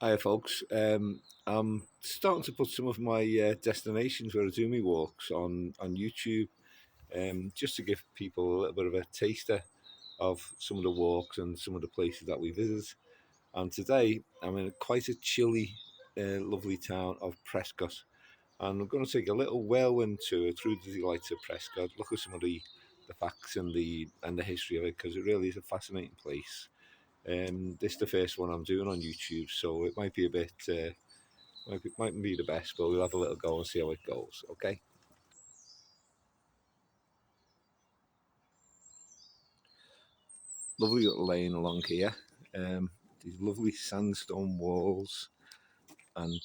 Hi folks, I'm starting to put some of my destinations where I do my walks on YouTube, just to give people a little bit of a taster of some of the walks and some of the places that we visit. And today I'm in quite a chilly, lovely town of Prescott, and I'm going to take a little whirlwind tour through the delights of Prescott, look at some of the facts and the history of it, because it really is a fascinating place. This is the first one I'm doing on YouTube, so it might be a bit, mightn't be the best, but we'll have a little go and see how it goes. Okay. Lovely little lane along here. These lovely sandstone walls, and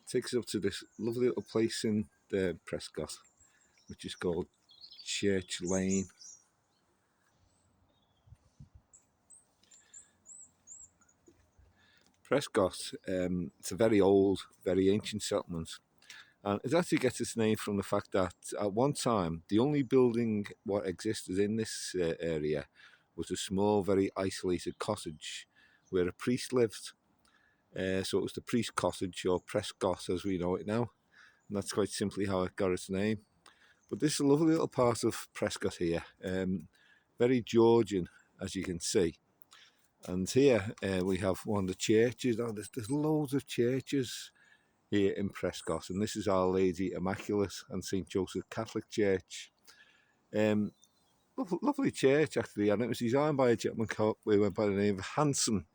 takes us up to this lovely little place in Prescott, which is called Church Lane. Prescott, it's a very old, very ancient settlement. And it actually gets its name from the fact that at one time, the only building what existed in this area was a small, very isolated cottage where a priest lived. So it was the priest cottage, or Prescott as we know it now. And that's quite simply how it got its name. But this is a lovely little part of Prescott here. Very Georgian, as you can see. And here we have one of the churches. Oh, there's loads of churches here in Prescott, and this is Our Lady Immaculate and St Joseph Catholic Church. Um, Lovely church actually, and it was designed by a gentleman who went by the name of Hanson.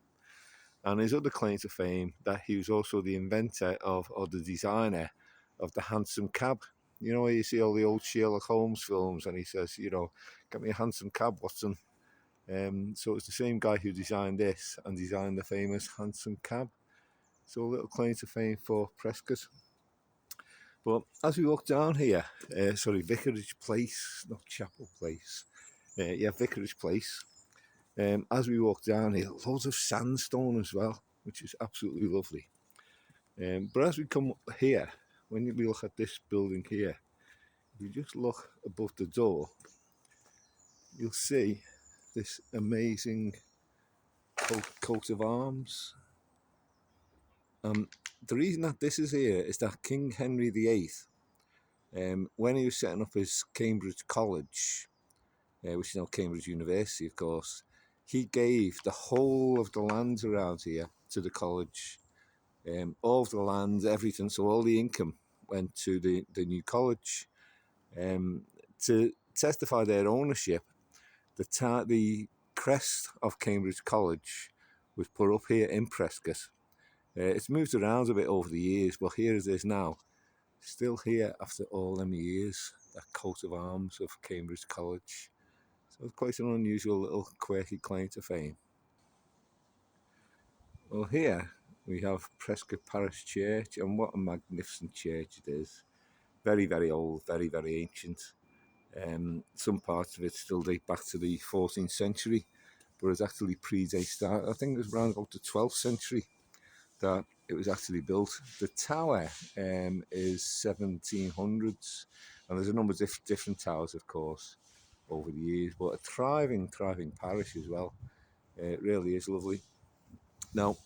And his other claim to fame that he was also the inventor of, or the designer of the hansom cab. You know, where you see all the old Sherlock Holmes films, and he says, get me a hansom cab, Watson. So it's the same guy who designed this and designed the famous hansom cab. So a little claim to fame for Prescott. But as we walk down here, Vicarage Place, not Chapel Place. Vicarage Place. As we walk down here, loads of sandstone as well, which is absolutely lovely. But as we come here, when we look at this building here, if you just look above the door, you'll see this amazing coat of arms. The reason that this is here is that King Henry VIII, when he was setting up his Cambridge College, which is now Cambridge University, of course, he gave the whole of the lands around here to the college. All of the land, everything, so all the income went to the new college. To testify their ownership, the crest of Cambridge College was put up here in Prescott. It's moved around a bit over the years, but here it is now. Still here after all them years, that coat of arms of Cambridge College. So it's quite an unusual little quirky claim to fame. Well, here we have Prescott Parish Church, and what a magnificent church it is. Very, very old, very, very ancient. Some parts of it still date back to the 14th century, but it actually predates that. I think it was around about the 12th century that it was actually built. The tower is 1700s, and there's a number of different towers, of course, over the years, but a thriving parish as well. It really is lovely. Now,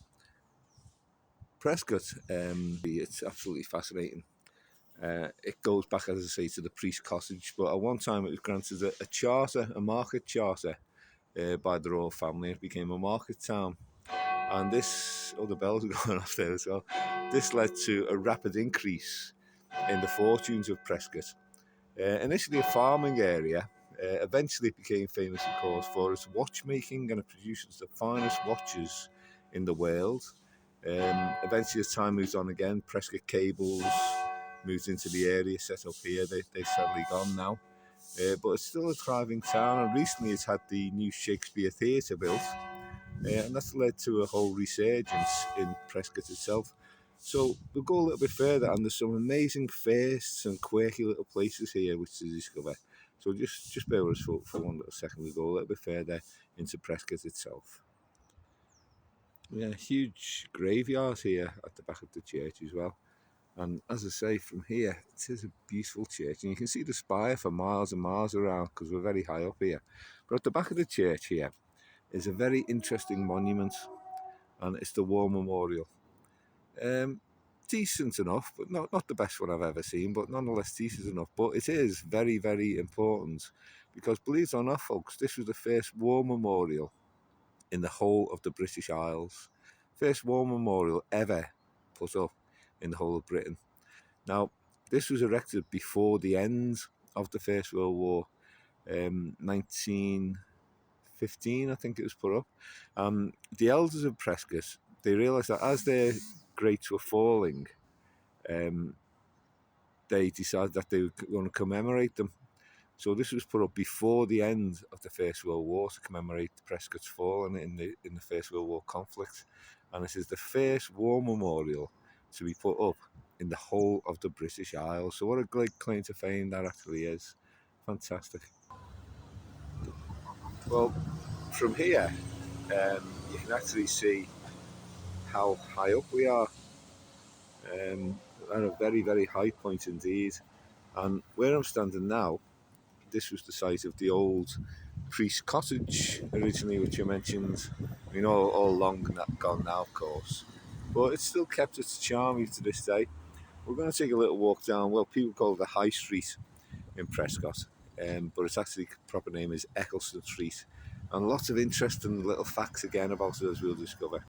Prescott, it's absolutely fascinating. It goes back, as I say, to the priest cottage, but at one time it was granted a charter, a market charter, by the royal family. It became a market town. And this, the bells are going off there as well. This led to a rapid increase in the fortunes of Prescott. Initially a farming area, eventually it became famous, of course, for its watchmaking, and it produces the finest watches in the world. Eventually, as time moves on again, Prescott Cables moved into the area, set up here. They've sadly gone now. But it's still a thriving town, and recently it's had the new Shakespeare Theatre built, and that's led to a whole resurgence in Prescott itself. So we'll go a little bit further, and there's some amazing firsts and quirky little places here which to discover. So just bear with us for one little second. We'll go a little bit further into Prescott itself. Yeah, huge graveyard here at the back of the church as well. And as I say, from here, it is a beautiful church. And you can see the spire for miles and miles around because we're very high up here. But at the back of the church here is a very interesting monument. and it's the War Memorial. Decent enough, but not the best one I've ever seen, but nonetheless decent enough. But it is very, very important because, believe it or not, folks, this was the first war memorial in the whole of the British Isles. First war memorial ever put up in the whole of Britain. Now, this was erected before the end of the First World War, 1915, I think it was put up. The elders of Prescot, they realised that as their greats were falling, they decided that they were going to commemorate them. So this was put up before the end of the First World War to commemorate Prescott's fall in the First World War conflict. And this is the first war memorial to be put up in the whole of the British Isles. So what a great claim to fame that actually is. Fantastic. Well, from here, you can actually see how high up we are, at a very, very high point indeed. And where I'm standing now, this was the site of the old priest cottage originally, which you mentioned. I mean, all long and gone now, of course, but it's still kept its charm even to this day. We're going to take a little walk down, well, people call it the High Street in Prescot, but its actually proper name is Eccleston Street, and lots of interesting little facts again about it as we'll discover.